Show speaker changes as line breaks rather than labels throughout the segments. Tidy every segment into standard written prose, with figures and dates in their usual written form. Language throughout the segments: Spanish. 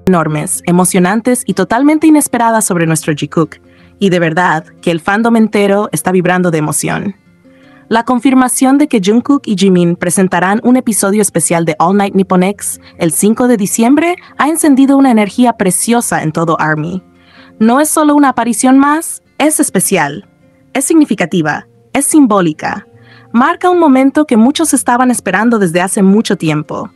enormes, emocionantes y totalmente inesperadas sobre nuestro Jikook, y de verdad que el fandom entero está vibrando de emoción. La confirmación de que Jungkook y Jimin presentarán un episodio especial de All Night Nippon X el 5 de diciembre ha encendido una energía preciosa en todo ARMY. No es solo una aparición más, es especial, es significativa, es simbólica. Marca un momento que muchos estaban esperando desde hace mucho tiempo.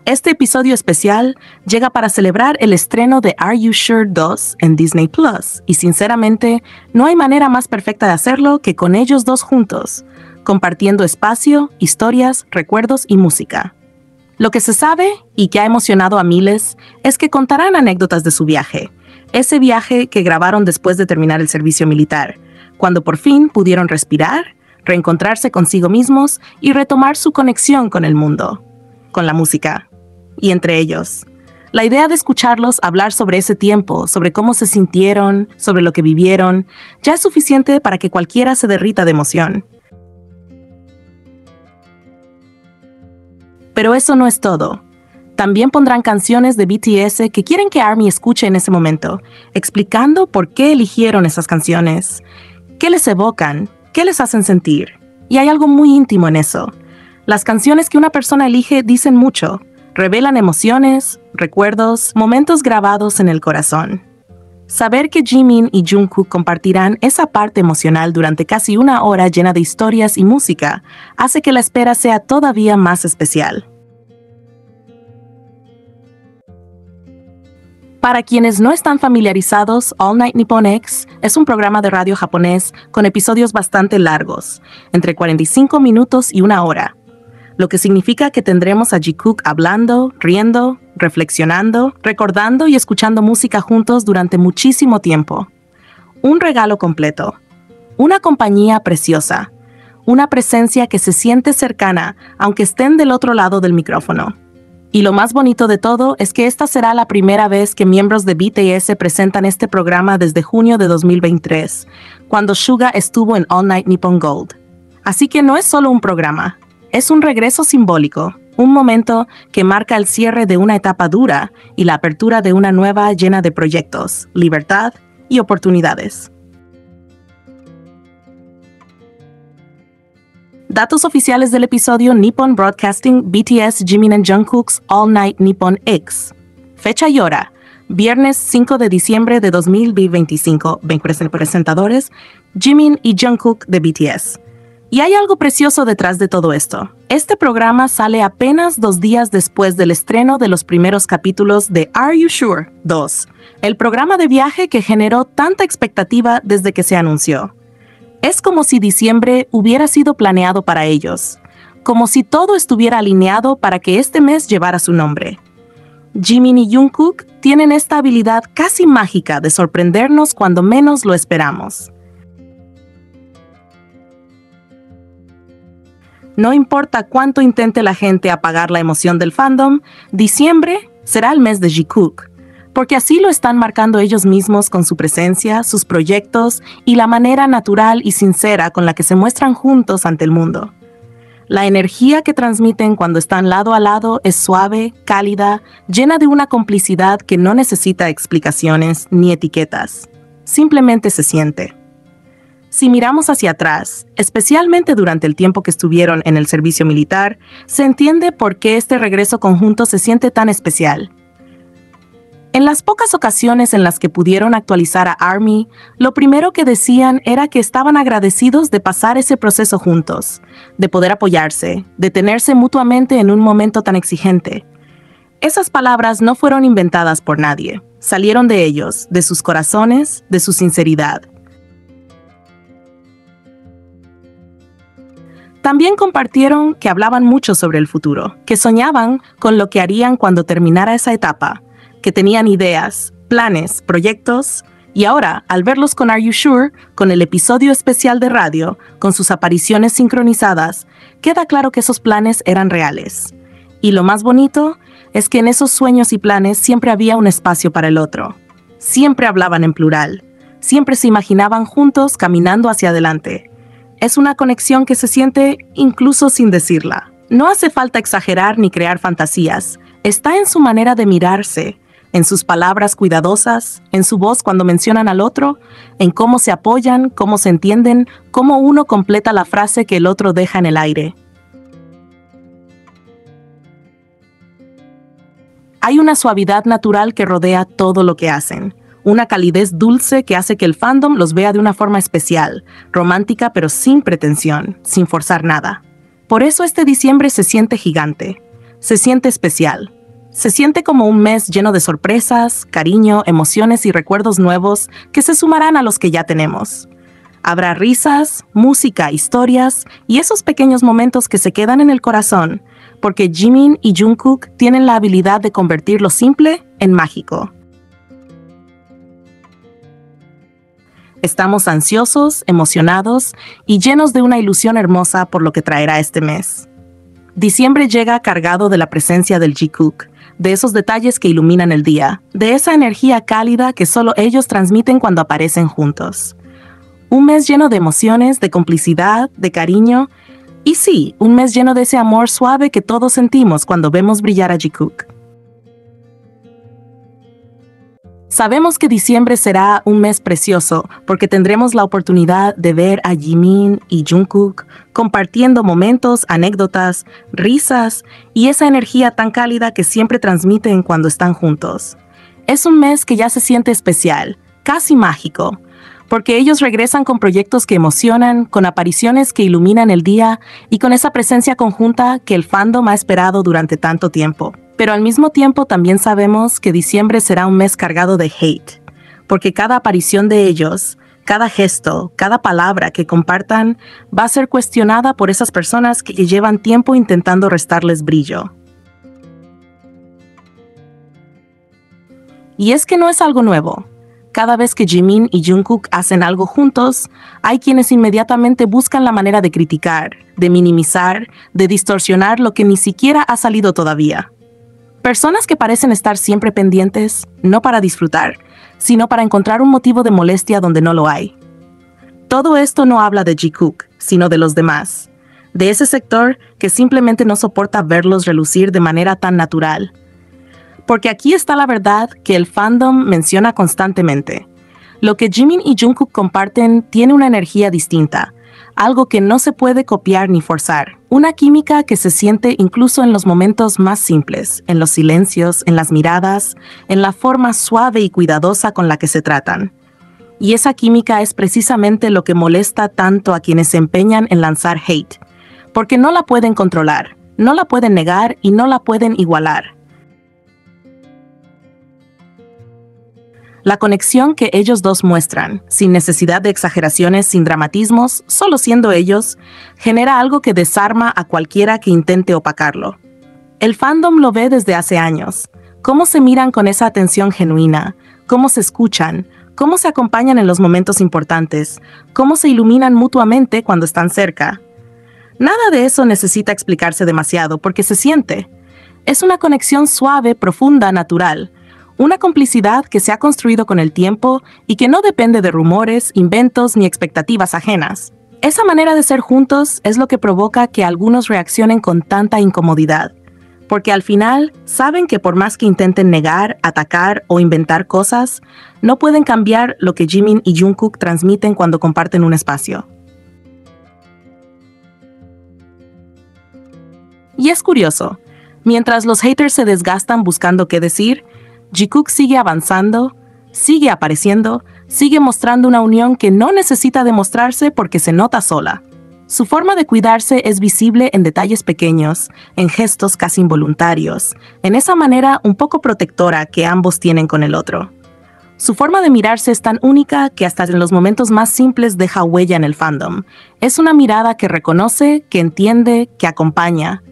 Este episodio especial llega para celebrar el estreno de Are You Sure 2 en Disney Plus, y sinceramente, no hay manera más perfecta de hacerlo que con ellos dos juntos, compartiendo espacio, historias, recuerdos y música. Lo que se sabe, y que ha emocionado a miles, es que contarán anécdotas de su viaje, ese viaje que grabaron después de terminar el servicio militar, cuando por fin pudieron respirar, reencontrarse consigo mismos y retomar su conexión con el mundo, con la música. Y entre ellos, la idea de escucharlos hablar sobre ese tiempo, sobre cómo se sintieron, sobre lo que vivieron, ya es suficiente para que cualquiera se derrita de emoción. Pero eso no es todo. También pondrán canciones de BTS que quieren que ARMY escuche en ese momento, explicando por qué eligieron esas canciones, qué les evocan, qué les hacen sentir. Y hay algo muy íntimo en eso. Las canciones que una persona elige dicen mucho. Revelan emociones, recuerdos, momentos grabados en el corazón. Saber que Jimin y Jungkook compartirán esa parte emocional durante casi una hora llena de historias y música hace que la espera sea todavía más especial. Para quienes no están familiarizados, All Night Nippon X es un programa de radio japonés con episodios bastante largos, entre 45 minutos y una hora. Lo que significa que tendremos a Jikook hablando, riendo, reflexionando, recordando y escuchando música juntos durante muchísimo tiempo. Un regalo completo, una compañía preciosa, una presencia que se siente cercana aunque estén del otro lado del micrófono. Y lo más bonito de todo es que esta será la primera vez que miembros de BTS presentan este programa desde junio de 2023, cuando Suga estuvo en All Night Nippon Gold. Así que no es solo un programa. Es un regreso simbólico, un momento que marca el cierre de una etapa dura y la apertura de una nueva llena de proyectos, libertad y oportunidades. Datos oficiales del episodio Nippon Broadcasting BTS Jimin and Jungkook's All Night Nippon X. Fecha y hora, viernes 5 de diciembre de 2025, presentadores Jimin y Jungkook de BTS. Y hay algo precioso detrás de todo esto. Este programa sale apenas 2 días después del estreno de los primeros capítulos de Are You Sure 2, el programa de viaje que generó tanta expectativa desde que se anunció. Es como si diciembre hubiera sido planeado para ellos, como si todo estuviera alineado para que este mes llevara su nombre. Jimin y Jungkook tienen esta habilidad casi mágica de sorprendernos cuando menos lo esperamos. No importa cuánto intente la gente apagar la emoción del fandom, diciembre será el mes de Jikook, porque así lo están marcando ellos mismos con su presencia, sus proyectos y la manera natural y sincera con la que se muestran juntos ante el mundo. La energía que transmiten cuando están lado a lado es suave, cálida, llena de una complicidad que no necesita explicaciones ni etiquetas. Simplemente se siente. Si miramos hacia atrás, especialmente durante el tiempo que estuvieron en el servicio militar, se entiende por qué este regreso conjunto se siente tan especial. En las pocas ocasiones en las que pudieron actualizar a ARMY, lo primero que decían era que estaban agradecidos de pasar ese proceso juntos, de poder apoyarse, de tenerse mutuamente en un momento tan exigente. Esas palabras no fueron inventadas por nadie, salieron de ellos, de sus corazones, de su sinceridad. También compartieron que hablaban mucho sobre el futuro, que soñaban con lo que harían cuando terminara esa etapa, que tenían ideas, planes, proyectos, y ahora, al verlos con Are You Sure, con el episodio especial de radio, con sus apariciones sincronizadas, queda claro que esos planes eran reales. Y lo más bonito es que en esos sueños y planes siempre había un espacio para el otro. Siempre hablaban en plural, siempre se imaginaban juntos caminando hacia adelante. Es una conexión que se siente incluso sin decirla. No hace falta exagerar ni crear fantasías. Está en su manera de mirarse, en sus palabras cuidadosas, en su voz cuando mencionan al otro, en cómo se apoyan, cómo se entienden, cómo uno completa la frase que el otro deja en el aire. Hay una suavidad natural que rodea todo lo que hacen, una calidez dulce que hace que el fandom los vea de una forma especial, romántica pero sin pretensión, sin forzar nada. Por eso este diciembre se siente gigante, se siente especial. Se siente como un mes lleno de sorpresas, cariño, emociones y recuerdos nuevos que se sumarán a los que ya tenemos. Habrá risas, música, historias y esos pequeños momentos que se quedan en el corazón, porque Jimin y Jungkook tienen la habilidad de convertir lo simple en mágico. Estamos ansiosos, emocionados y llenos de una ilusión hermosa por lo que traerá este mes. Diciembre llega cargado de la presencia del Jikook, de esos detalles que iluminan el día, de esa energía cálida que solo ellos transmiten cuando aparecen juntos. Un mes lleno de emociones, de complicidad, de cariño, y sí, un mes lleno de ese amor suave que todos sentimos cuando vemos brillar a Jikook. Sabemos que diciembre será un mes precioso porque tendremos la oportunidad de ver a Jimin y Jungkook compartiendo momentos, anécdotas, risas y esa energía tan cálida que siempre transmiten cuando están juntos. Es un mes que ya se siente especial, casi mágico, porque ellos regresan con proyectos que emocionan, con apariciones que iluminan el día y con esa presencia conjunta que el fandom ha esperado durante tanto tiempo. Pero al mismo tiempo también sabemos que diciembre será un mes cargado de hate, porque cada aparición de ellos, cada gesto, cada palabra que compartan va a ser cuestionada por esas personas que llevan tiempo intentando restarles brillo. Y es que no es algo nuevo. Cada vez que Jimin y Jungkook hacen algo juntos, hay quienes inmediatamente buscan la manera de criticar, de minimizar, de distorsionar lo que ni siquiera ha salido todavía. Personas que parecen estar siempre pendientes, no para disfrutar, sino para encontrar un motivo de molestia donde no lo hay. Todo esto no habla de Jikook, sino de los demás, de ese sector que simplemente no soporta verlos relucir de manera tan natural. Porque aquí está la verdad que el fandom menciona constantemente. Lo que Jimin y Jungkook comparten tiene una energía distinta, algo que no se puede copiar ni forzar. Una química que se siente incluso en los momentos más simples, en los silencios, en las miradas, en la forma suave y cuidadosa con la que se tratan. Y esa química es precisamente lo que molesta tanto a quienes se empeñan en lanzar hate, porque no la pueden controlar, no la pueden negar y no la pueden igualar. La conexión que ellos dos muestran, sin necesidad de exageraciones, sin dramatismos, solo siendo ellos, genera algo que desarma a cualquiera que intente opacarlo. El fandom lo ve desde hace años. Cómo se miran con esa atención genuina, cómo se escuchan, cómo se acompañan en los momentos importantes, cómo se iluminan mutuamente cuando están cerca. Nada de eso necesita explicarse demasiado porque se siente. Es una conexión suave, profunda, natural. Una complicidad que se ha construido con el tiempo y que no depende de rumores, inventos ni expectativas ajenas. Esa manera de ser juntos es lo que provoca que algunos reaccionen con tanta incomodidad, porque al final saben que por más que intenten negar, atacar o inventar cosas, no pueden cambiar lo que Jimin y Jungkook transmiten cuando comparten un espacio. Y es curioso, mientras los haters se desgastan buscando qué decir, Jikook sigue avanzando, sigue apareciendo, sigue mostrando una unión que no necesita demostrarse porque se nota sola. Su forma de cuidarse es visible en detalles pequeños, en gestos casi involuntarios, en esa manera un poco protectora que ambos tienen con el otro. Su forma de mirarse es tan única que hasta en los momentos más simples deja huella en el fandom. Es una mirada que reconoce, que entiende, que acompaña.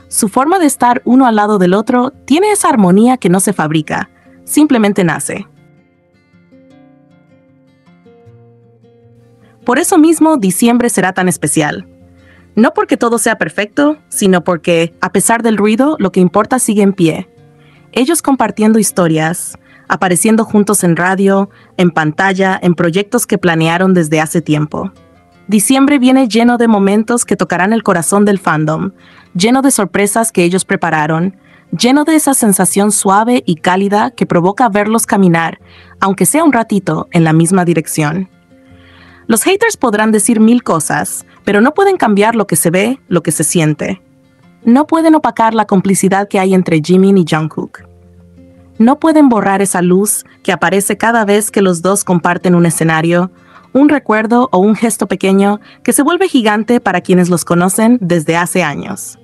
Su forma de estar uno al lado del otro tiene esa armonía que no se fabrica, simplemente nace. Por eso mismo, diciembre será tan especial. No porque todo sea perfecto, sino porque, a pesar del ruido, lo que importa sigue en pie. Ellos compartiendo historias, apareciendo juntos en radio, en pantalla, en proyectos que planearon desde hace tiempo. Diciembre viene lleno de momentos que tocarán el corazón del fandom, lleno de sorpresas que ellos prepararon, lleno de esa sensación suave y cálida que provoca verlos caminar, aunque sea un ratito, en la misma dirección. Los haters podrán decir mil cosas, pero no pueden cambiar lo que se ve, lo que se siente. No pueden opacar la complicidad que hay entre Jimin y Jungkook. No pueden borrar esa luz que aparece cada vez que los dos comparten un escenario, un recuerdo o un gesto pequeño que se vuelve gigante para quienes los conocen desde hace años.